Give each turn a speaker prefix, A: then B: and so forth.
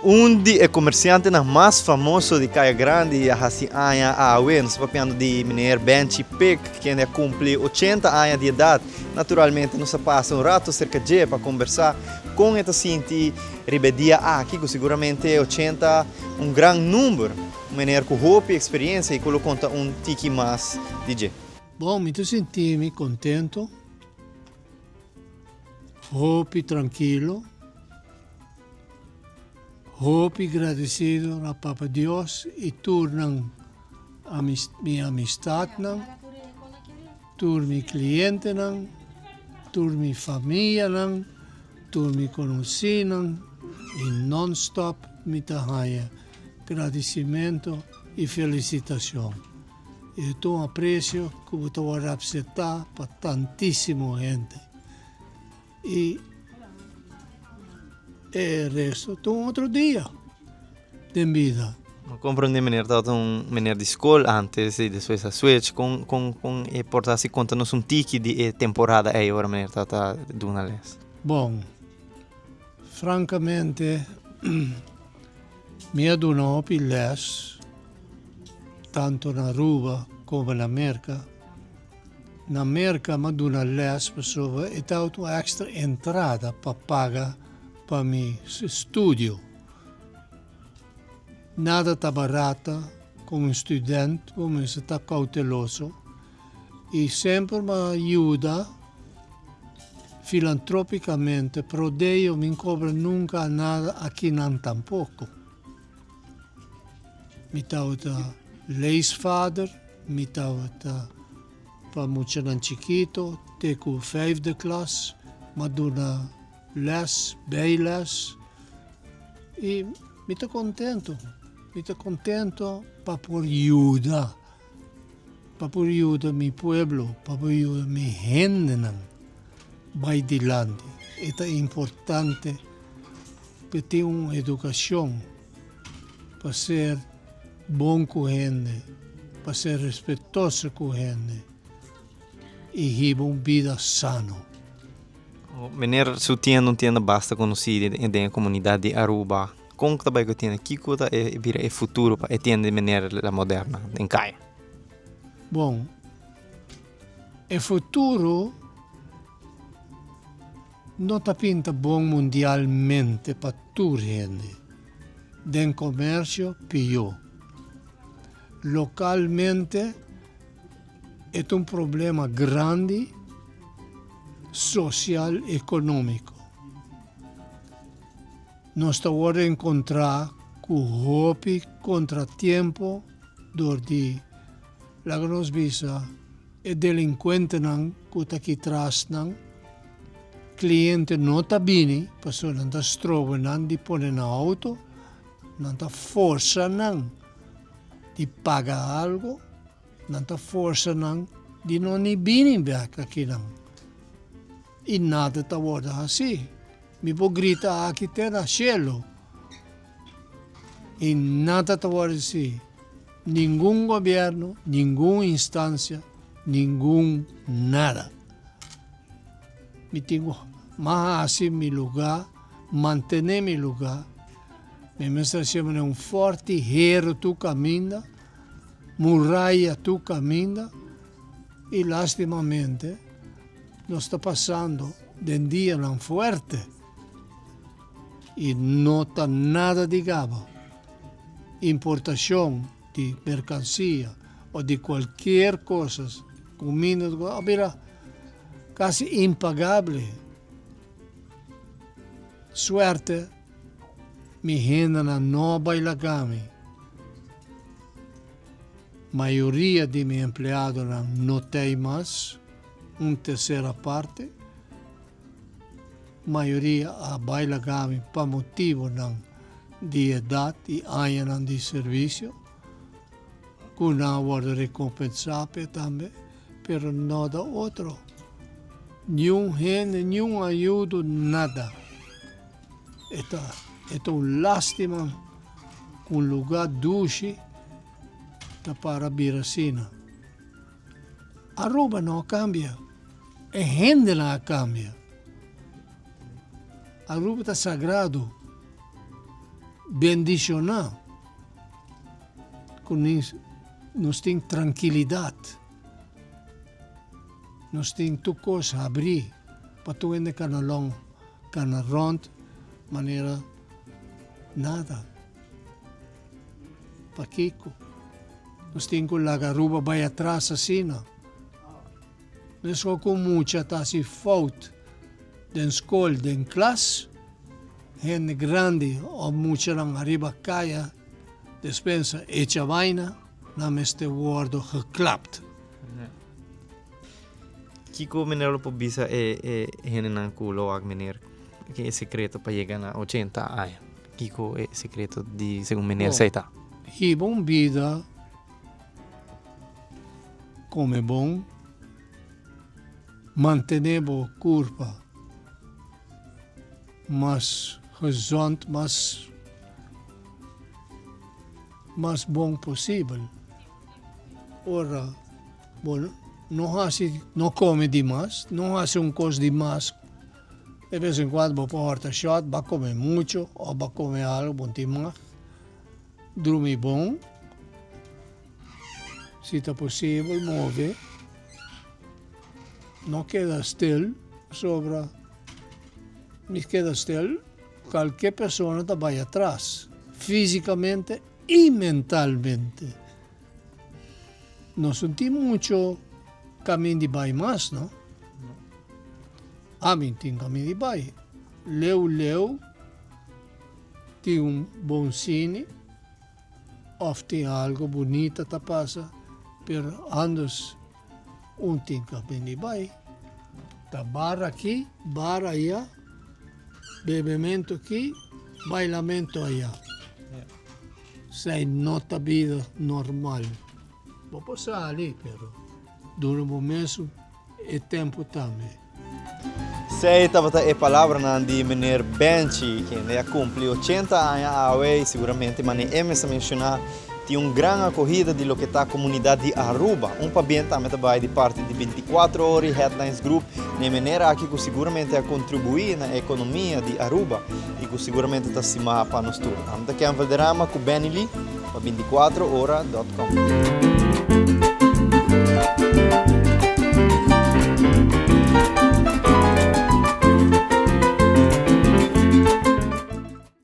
A: Um de comerciante mais famoso de Caia Grande há 100 anos a nós falamos de Mr. Benchi Pick, que ainda cumpre 80 anos de idade. Naturalmente, nós passa um rato cerca de para conversar com esta gente ribedia aqui, que seguramente 80 um grande número. Mr. com roupa e experiência e que conta tiki mais DJ.
B: Bom, me senti contento, roupa tranquilo. Hope agradecido a Papa Deus e tornam minha amistade, turmi cliente, turmi família, turmi conhecido e non-stop me tahanha agradecimento e felicitação. Eu estou aprecio que eu estou a representar para tantíssima gente. E o resto é outro dia de vida.
A: Compreendo, menino, estava menino de escola antes e depois a switch com e portar-se conta-nos tiki de temporada aí agora menino estava de uma vez.
B: Bom, francamente, me adonou les tanto na Aruba como na América. Na América me adonou les pessoa e dá uma extra entrada para pagar para meu estúdio. Nada está barato como estudante, como está cauteloso e sempre me ajuda filantropicamente, pero Deus me cobra nunca nada aqui não tampouco. Me tauta leesvader, me tauta para muito chiquito, teco 5e klas, maduna les, bijles e me estou contento. Me estou contento para por ajuda. Para por ajuda meu pueblo, para por ajuda minha gente. Vai adiante. É importante para ter uma educação, para ser bom com a gente, para ser respeitoso com a gente e viver uma vida sana.
A: Menino, se não tinha basta conhecido em comunidade de Aruba, como que também tem aqui que vira o futuro para entender de maneira moderna em Caia?
B: Bom, o futuro não está pinta bom mundialmente para toda gente. Den comércio, pior. Localmente, é problema grande social e econômico. Nós estamos a encontrar com roupa, contratempo, de la que nos visa e delinquente que está aqui atrás, cliente não está bem, pessoa não está estrovando de pôr na auto, não está forçando de pagar algo, não está forçando de não ir bem aqui não. E nada está assim. Me vou gritar aqui terra cielo. E nada está assim. Nenhum governo, nenhuma instância, nenhum nada. Me tenho mais assim meu lugar, manter meu lugar. Minha mensagem é um forte hero tu caminha, muralha tu caminha, e lastimamente nós está passando de um dia não forte e não está nada de gaba. Importação de mercancia ou de qualquer coisa, comida, mira, quase impagável. Suerte, mi gente não baila gami. Maioria de meus empregados não tem mais, uma terceira parte. Maioria a baila gami para motivo de idade e anos de serviço. Que não pode recompensar também, mas nada outro. Nenhum gente, nenhum ajuda, nada. É uma lástima, um lugar doce para Biracina. Aruba não cambia, a gente não cambia. Aruba está sagrado. bendicionar. Nós temos tranquilidade. Nós temos tu coisa abrir para tu ainda canalong, canarond, maneira nada. Para Kiko. Nós temos que lagaruba vai atrás assim. Nós só com muita tá se falta da escola, da classe, gente grande ou muita lang arriba caia, despensa echa vaina, na este wordo geklapt.
A: Kiko meneer op bisa henen kulo ag meneer que é secreto para chegar na 80 anos. Kiko é secreto de segundo meneer seita.
B: E bom vida, come bom, mantener o corpo mais gezond, mais bom possível. Ora, bom, não come demais, não hace coisa demais. De vez em quando, para horta shot, vai comer muito, ou vai comer algo bom demais. Dormir bom, se está possível, mover. Não queda still, sobra. Me queda still, qualquer pessoa vai atrás, fisicamente e mentalmente. Não sentimos muito caminho de baixo mais, não? A mim tem caminho de baixo. Leu, tem bom cine, ou tem algo bonito que passa, mas antes tem caminho de baixo. Tá bar aqui, bar allá, bebimento aqui, bailamento allá. Sei nota vida normal. Vou passar ali, pero dura um mês e tempo também.
A: Sei estava a palavra na de meneer Benchi, que já cumpriu 80 anos away, seguramente, mas nem me mencionar tem grande acolhida de lo que está a comunidade de Aruba. Pabien também vai de parte de 24 horas Headlines Group, de maneira aqui que seguramente a contribuir na economia de Aruba e que seguramente está acima para nós tudo. Vamos aqui a Valderrama com Benny para 24horas.com.